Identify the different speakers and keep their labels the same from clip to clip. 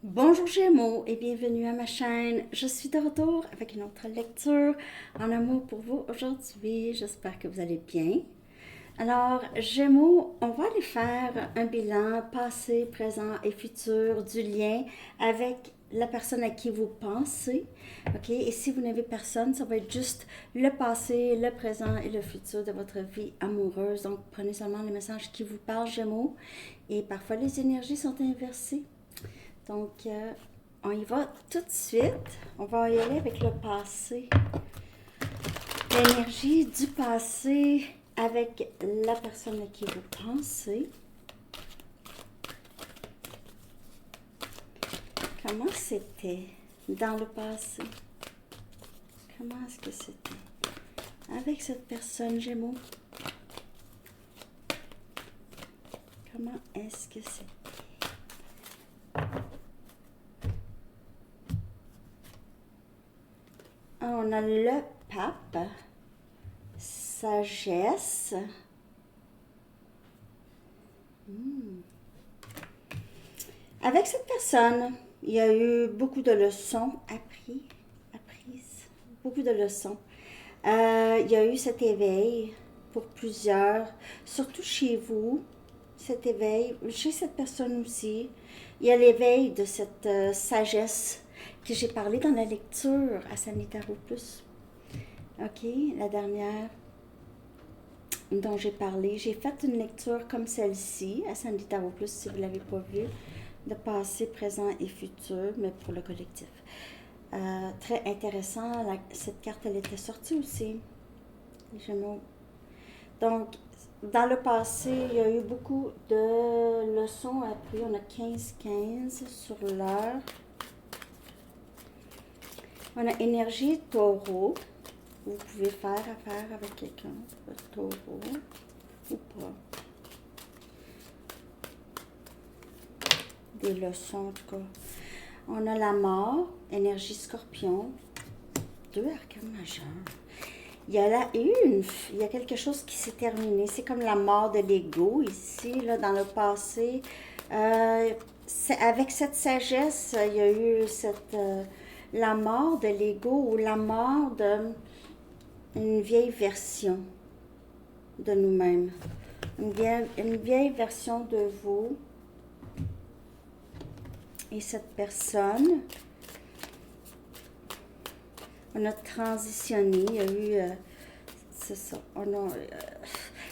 Speaker 1: Bonjour Gémeaux et bienvenue à ma chaîne. Je suis de retour avec une autre lecture en amour pour vous aujourd'hui. J'espère que vous allez bien. Alors, Gémeaux, on va aller faire un bilan passé, présent et futur du lien avec la personne à qui vous pensez. OK? Et si vous n'avez personne, ça va être juste le passé, le présent et le futur de votre vie amoureuse. Donc, prenez seulement les messages qui vous parlent, Gémeaux. Et parfois, les énergies sont inversées. Donc, on y va tout de suite. On va y aller avec le passé. L'énergie du passé avec la personne à qui vous pensez. Comment c'était dans le passé? Comment est-ce que c'était avec cette personne, Gémeaux? Comment est-ce que c'était? On a le pape, sagesse. Avec cette personne, il y a eu beaucoup de leçons apprises, beaucoup de leçons. Il y a eu cet éveil pour plusieurs, surtout chez vous, cet éveil, chez cette personne aussi. Il y a l'éveil de cette sagesse que j'ai parlé dans la lecture à Sanitaro Plus. OK, la dernière dont j'ai parlé. J'ai fait une lecture comme celle-ci à Sanitaro Plus, si vous ne l'avez pas vue, de passé, présent et futur, mais pour le collectif. Très intéressant. Cette carte, elle était sortie aussi. Les Gémeaux. Donc, dans le passé, il y a eu beaucoup de leçons apprises. On a 15-15 sur l'heure. On a énergie taureau. Vous pouvez faire affaire avec quelqu'un, taureau, ou pas. Des leçons, en tout cas. On a la mort, énergie scorpion. Deux arcanes majeurs. Il y a quelque chose qui s'est terminé. C'est comme la mort de l'ego ici, là, dans le passé. Avec cette sagesse, il y a eu la mort de l'ego ou la mort d'une vieille version de nous-mêmes. Une vieille version de vous. Et cette personne, on a transitionné, il y a eu, c'est ça,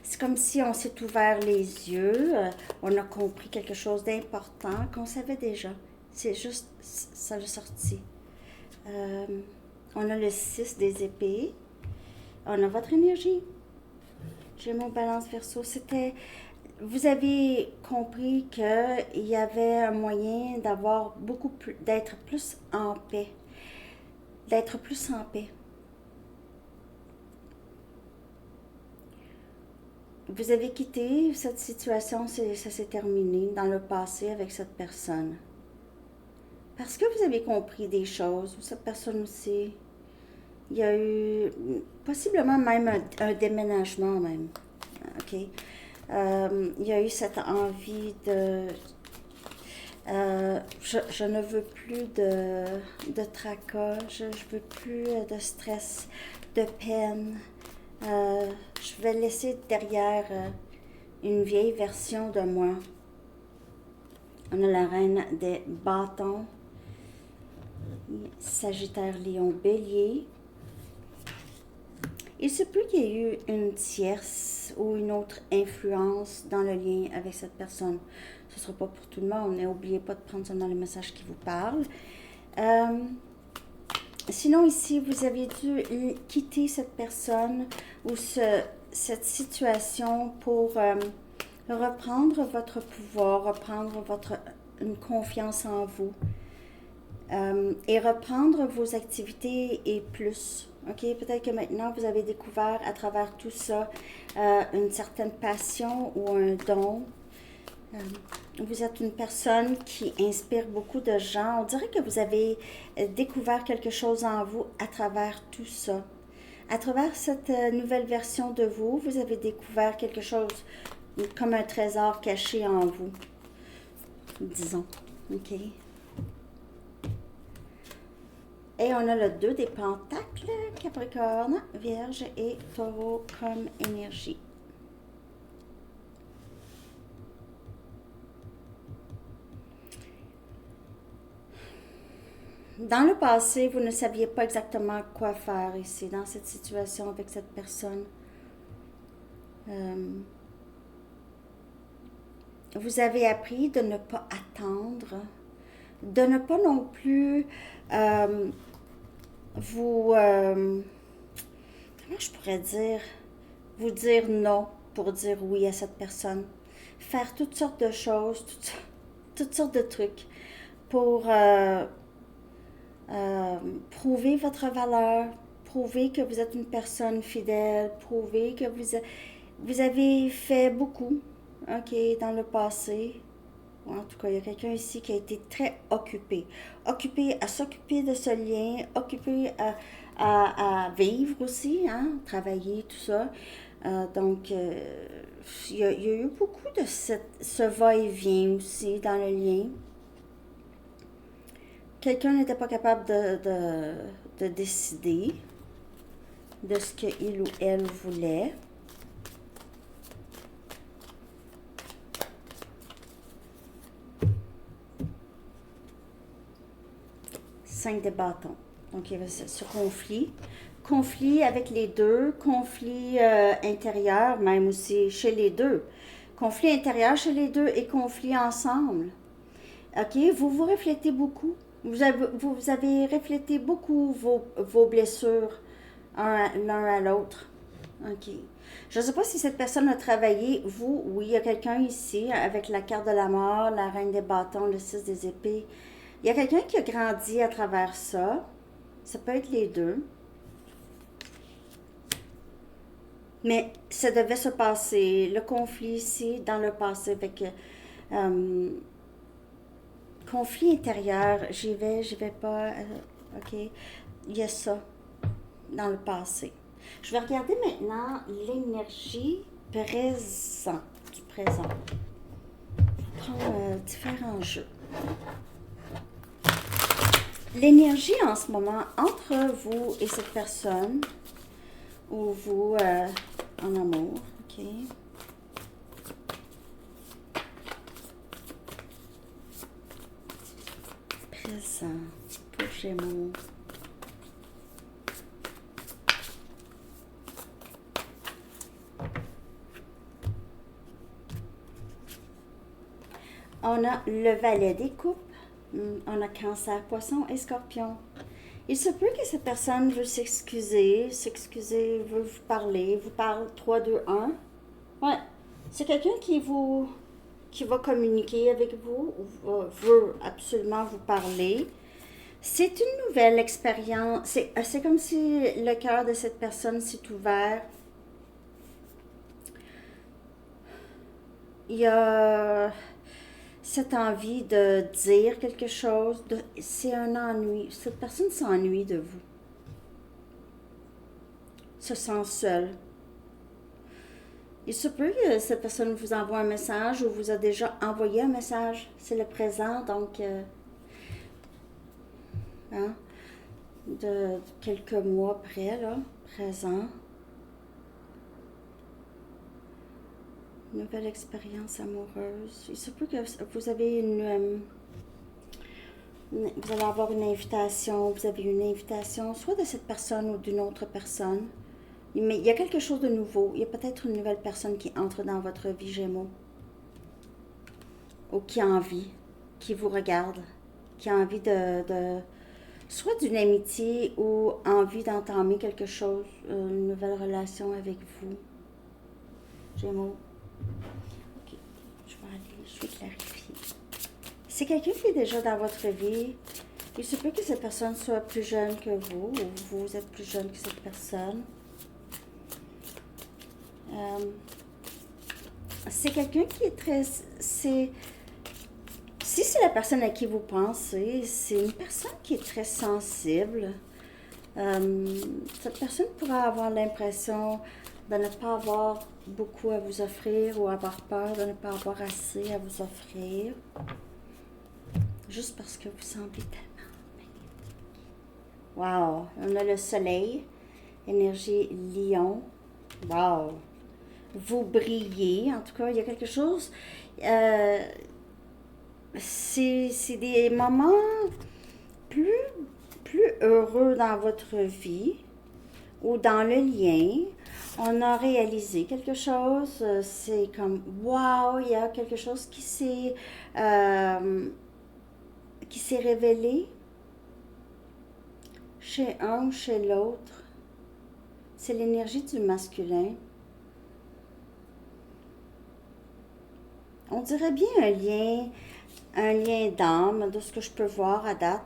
Speaker 1: c'est comme si on s'est ouvert les yeux, on a compris quelque chose d'important qu'on savait déjà. C'est juste, ça l'a sorti. Euh, on a le 6 des épées, on a votre énergie. J'ai mon balance verso, vous avez compris qu'il y avait un moyen d'avoir beaucoup plus, d'être plus en paix. D'être plus en paix. Vous avez quitté cette situation, ça s'est terminé dans le passé avec cette personne. Parce que vous avez compris des choses, ou cette personne aussi. Il y a eu possiblement même un déménagement même. OK? Il y a eu cette envie de... je ne veux plus de tracas, je veux plus de stress, de peine. Je vais laisser derrière une vieille version de moi. On a la reine des bâtons, Sagittaire, Lion, Bélier. Il se peut qu'il y ait eu une tierce ou une autre influence dans le lien avec cette personne. Ce ne sera pas pour tout le monde. N'oubliez pas de prendre seulement les messages qui vous parlent. Sinon, ici, vous avez dû quitter cette personne ou cette situation pour reprendre votre pouvoir, reprendre une confiance en vous et reprendre vos activités et plus. OK? Peut-être que maintenant, vous avez découvert à travers tout ça une certaine passion ou un don. Vous êtes une personne qui inspire beaucoup de gens. On dirait que vous avez découvert quelque chose en vous à travers tout ça. À travers cette nouvelle version de vous, vous avez découvert quelque chose comme un trésor caché en vous, disons. OK? Et on a le 2 des pentacles, Capricorne, Vierge et Taureau comme énergie. Dans le passé, vous ne saviez pas exactement quoi faire ici, dans cette situation avec cette personne. Vous avez appris de ne pas attendre, de ne pas non plus comment je pourrais dire, vous dire non pour dire oui à cette personne. Faire toutes sortes de choses, toutes sortes de trucs pour prouver votre valeur, prouver que vous êtes une personne fidèle, prouver que vous avez fait beaucoup, ok, dans le passé. En tout cas, il y a quelqu'un ici qui a été très occupé. Occupé à s'occuper de ce lien, occupé à vivre aussi, hein, travailler, tout ça. Donc, il y a eu beaucoup de ce va-et-vient aussi dans le lien. Quelqu'un n'était pas capable de décider de ce qu'il ou elle voulait. Cinq de bâtons. Donc, il y avait ce conflit. Conflit avec les deux, conflit intérieur, même aussi chez les deux. Conflit intérieur chez les deux et conflit ensemble. OK? Vous vous reflétez beaucoup. Vous avez reflété beaucoup vos blessures l'un à l'autre. OK. Je ne sais pas si cette personne a travaillé. Vous, oui, il y a quelqu'un ici avec la carte de la mort, la reine des bâtons, le 6 des épées. Il y a quelqu'un qui a grandi à travers ça. Ça peut être les deux. Mais ça devait se passer. Le conflit ici, dans le passé, avec conflit intérieur, j'y vais pas. OK. Il y a ça dans le passé. Je vais regarder maintenant l'énergie du présent. Je vais prendre différents jeux. L'énergie en ce moment entre vous et cette personne, ou vous en amour, ok? Présent pour Gémeaux. On a le valet des coupes. On a Cancer, Poisson et Scorpion. Il se peut que cette personne veut s'excuser, veut vous parler, vous parle 3, 2, 1. Ouais, c'est quelqu'un qui va communiquer avec vous, ou veut absolument vous parler. C'est une nouvelle expérience. C'est comme si le cœur de cette personne s'est ouvert. Il y a cette envie de dire quelque chose, c'est un ennui. Cette personne s'ennuie de vous. Se sent seule. Il se peut que cette personne vous envoie un message ou vous a déjà envoyé un message. C'est le présent, donc hein, de quelques mois près, là, présent. Nouvelle expérience amoureuse. Il se peut que vous avez vous allez avoir une invitation, vous avez une invitation soit de cette personne ou d'une autre personne. Mais il y a quelque chose de nouveau. Il y a peut-être une nouvelle personne qui entre dans votre vie, Gémeaux. Ou qui a envie, qui vous regarde, qui a envie soit d'une amitié ou envie d'entamer quelque chose, une nouvelle relation avec vous. Gémeaux. Ok, je vais clarifier. C'est quelqu'un qui est déjà dans votre vie. Il se peut que cette personne soit plus jeune que vous, ou vous êtes plus jeune que cette personne. C'est quelqu'un qui est très... Si c'est la personne à qui vous pensez, c'est une personne qui est très sensible. Cette personne pourrait avoir l'impression de ne pas avoir beaucoup à vous offrir ou avoir peur de ne pas avoir assez à vous offrir. Juste parce que vous semblez tellement magnétique. Wow! On a le soleil, énergie lion. Wow! Vous brillez, en tout cas, il y a quelque chose. euh, c'est des moments plus, plus heureux dans votre vie ou dans le lien. On a réalisé quelque chose, c'est comme wow, il y a quelque chose qui s'est révélé chez un ou chez l'autre. C'est l'énergie du masculin. On dirait bien un lien d'âme de ce que je peux voir à date.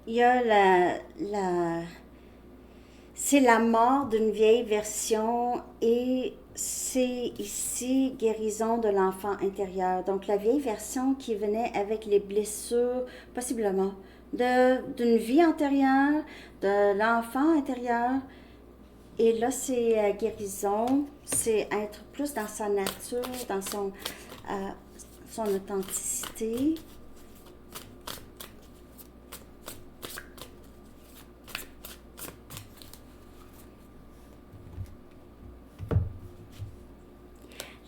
Speaker 1: Il y a c'est la mort d'une vieille version et c'est ici guérison de l'enfant intérieur. Donc la vieille version qui venait avec les blessures, possiblement, d'une vie antérieure, de l'enfant intérieur. Et là, c'est guérison, c'est être plus dans sa nature, dans son authenticité.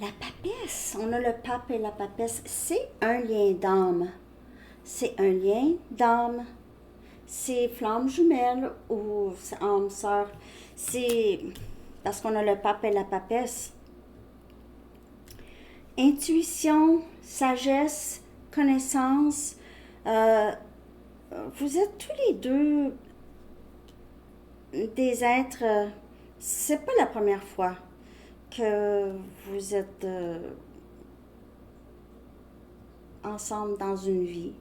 Speaker 1: La papesse, on a le pape et la papesse, c'est un lien d'âme. C'est un lien d'âme. C'est flamme jumelle ou c'est âme sœur. C'est parce qu'on a le pape et la papesse. Intuition, sagesse, connaissance. Euh, vous êtes tous les deux des êtres. C'est pas la première fois que vous êtes ensemble dans une vie.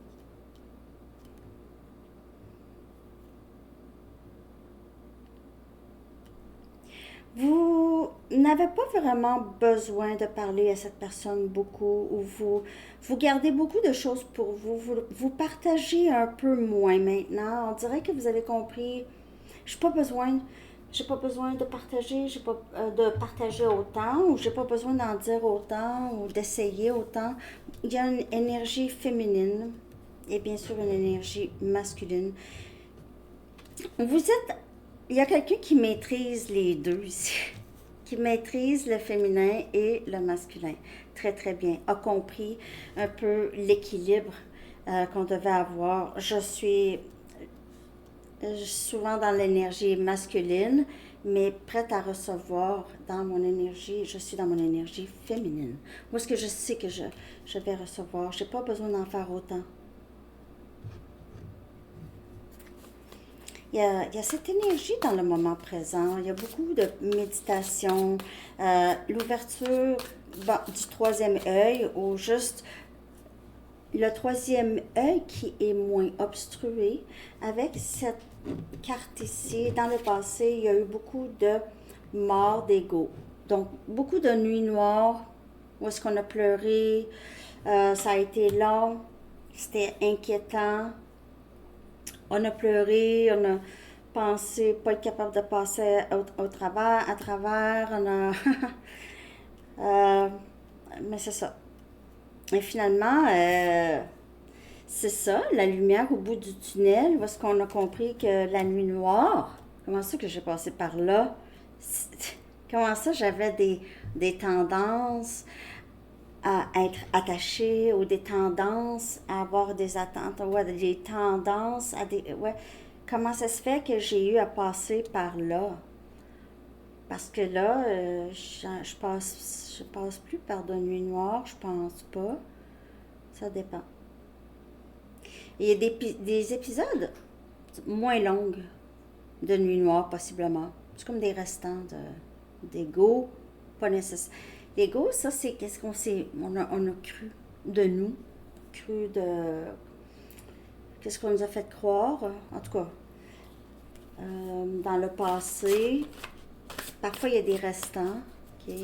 Speaker 1: Vous n'avez pas vraiment besoin de parler à cette personne beaucoup ou vous gardez beaucoup de choses pour vous partagez un peu moins maintenant. On dirait que vous avez compris. J'ai pas besoin, j'ai pas besoin de partager, j'ai pas de partager autant ou j'ai pas besoin d'en dire autant ou d'essayer autant. Il y a une énergie féminine et bien sûr une énergie masculine. Vous êtes il y a quelqu'un qui maîtrise les deux ici, qui maîtrise le féminin et le masculin très très bien, a compris un peu l'équilibre qu'on devait avoir. Je suis souvent dans l'énergie masculine, mais prête à recevoir dans mon énergie, je suis dans mon énergie féminine. Où est-ce que je sais que je vais recevoir? Je n'ai pas besoin d'en faire autant. Il y a cette énergie dans le moment présent. Il y a beaucoup de méditation, l'ouverture du troisième œil ou juste le troisième œil qui est moins obstrué. Avec cette carte ici, dans le passé, il y a eu beaucoup de morts d'ego. Donc, beaucoup de nuits noires où est-ce qu'on a pleuré. Ça a été long, c'était inquiétant. On a pleuré, on a pensé pas être capable de passer au travers, à travers, on a... mais c'est ça. Et finalement, c'est ça, la lumière au bout du tunnel, où est-ce qu'on a compris que la nuit noire, comment ça que j'ai passé par là? Comment ça j'avais des tendances à être attachée ou des tendances à avoir des attentes, ouais, des tendances à des... Ouais. Comment ça se fait que j'ai eu à passer par là? Parce que là, je passe plus par de nuit noire, je pense pas. Ça dépend. Il y a des épisodes moins longs de nuit noire, possiblement. C'est comme des restants d'ego, pas nécessaire. L'ego, ça, c'est qu'est-ce qu'on s'est, on a cru de nous, cru de, qu'est-ce qu'on nous a fait croire, en tout cas, dans le passé. Parfois, il y a des restants, ok.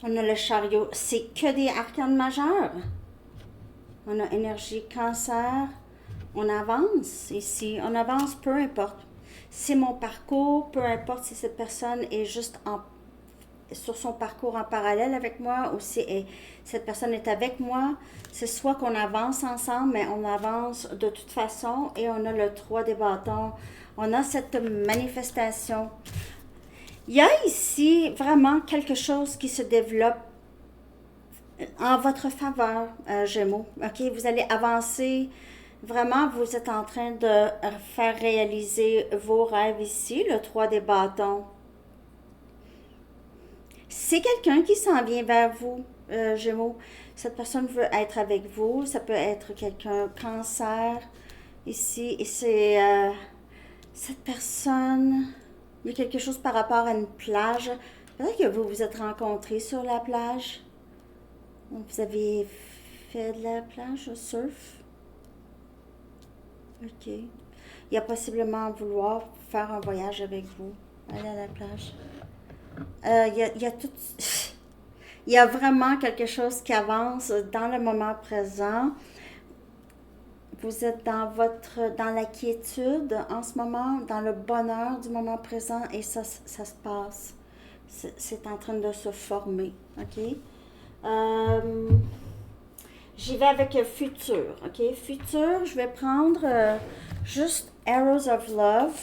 Speaker 1: On a le chariot, c'est que des arcanes majeures. On a énergie cancer, On avance ici, on avance peu importe. C'est mon parcours, peu importe si cette personne est juste sur son parcours en parallèle avec moi ou si cette personne est avec moi. C'est soit qu'on avance ensemble, mais on avance de toute façon et on a le 3 des bâtons. On a cette manifestation. Il y a ici vraiment quelque chose qui se développe en votre faveur, Gémeaux. OK, vous allez avancer. Vraiment, vous êtes en train de faire réaliser vos rêves ici, le 3 des bâtons. C'est quelqu'un qui s'en vient vers vous, Gémeaux. Cette personne veut être avec vous. Ça peut être quelqu'un cancer ici. Et c'est cette personne. Il y a quelque chose par rapport à une plage. Peut-être que vous vous êtes rencontrés sur la plage. Vous avez fait de la plage, surf. OK. Il y a possiblement vouloir faire un voyage avec vous. Aller à la plage. Il y a tout. Il y a vraiment quelque chose qui avance dans le moment présent. Vous êtes dans la quiétude en ce moment, dans le bonheur du moment présent et ça se passe. C'est en train de se former, OK? J'y vais avec futur, OK? Futur, je vais prendre juste Arrows of Love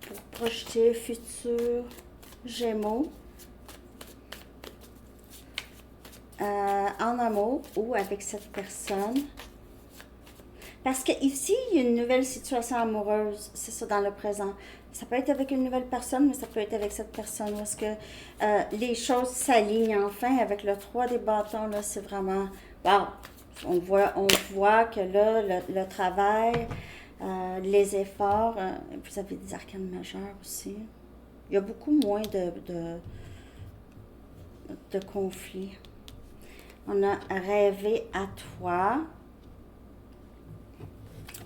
Speaker 1: pour projeter futur Gémeaux. En amour ou avec cette personne. Parce qu'ici, il y a une nouvelle situation amoureuse, c'est ça, dans le présent. Ça peut être avec une nouvelle personne, mais ça peut être avec cette personne. Parce que les choses s'alignent enfin avec le 3 des bâtons. Là, c'est vraiment... Wow! On voit que là, le travail, les efforts, vous avez des arcanes majeures aussi. Il y a beaucoup moins de conflits. On a rêvé à toi.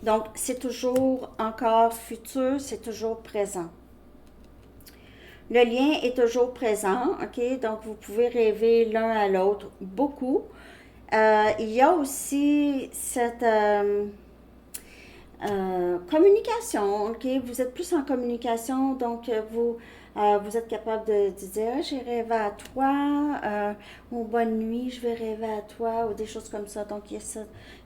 Speaker 1: Donc, c'est toujours encore futur, c'est toujours présent. Le lien est toujours présent, OK? Donc, vous pouvez rêver l'un à l'autre beaucoup. Il y a aussi cette communication, OK? Vous êtes plus en communication, donc vous êtes capable de dire ah, j'ai rêvé à toi, ou bonne nuit, je vais rêver à toi, ou des choses comme ça. Donc il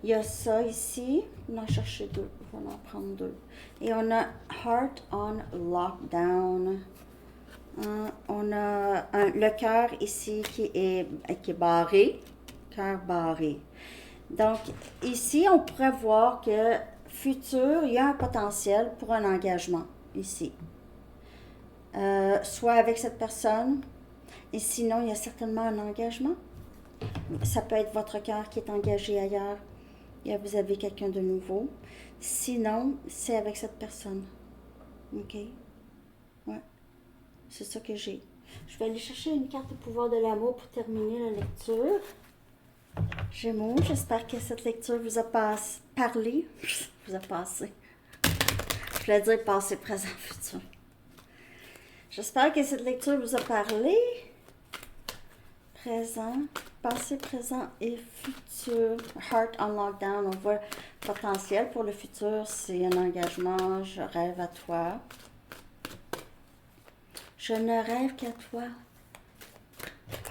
Speaker 1: y a ça ici. On va en chercher deux. On va en prendre deux. Et on a Heart on Lockdown. On a le cœur ici qui est barré. Cœur barré. Donc ici, on pourrait voir que futur, il y a un potentiel pour un engagement ici. Soit avec cette personne, et sinon, il y a certainement un engagement. Ça peut être votre cœur qui est engagé ailleurs, et vous avez quelqu'un de nouveau. Sinon, c'est avec cette personne. OK? Ouais. C'est ça que j'ai. Je vais aller chercher une carte de pouvoir de l'amour pour terminer la lecture. Gémeaux, j'espère que cette lecture vous a parlé. Vous a passé. Je voulais dire passé, présent, futur. J'espère que cette lecture vous a parlé. Présent, passé, présent et futur. Heart on Lockdown, on voit le potentiel pour le futur. C'est un engagement, je rêve à toi. Je ne rêve qu'à toi.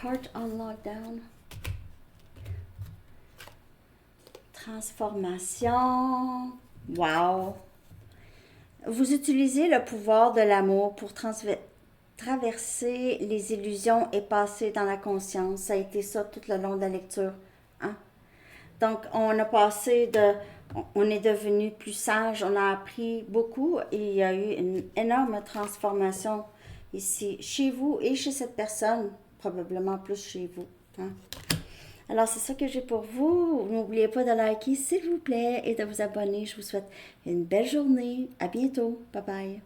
Speaker 1: Heart on Lockdown. Transformation. Wow. Vous utilisez le pouvoir de l'amour pour traverser les illusions et passer dans la conscience. Ça a été ça tout le long de la lecture. Hein? Donc, on a passé on est devenu plus sage, on a appris beaucoup et il y a eu une énorme transformation ici, chez vous et chez cette personne, probablement plus chez vous. Hein? Alors, c'est ça que j'ai pour vous. N'oubliez pas de liker, s'il vous plaît, et de vous abonner. Je vous souhaite une belle journée. À bientôt. Bye bye.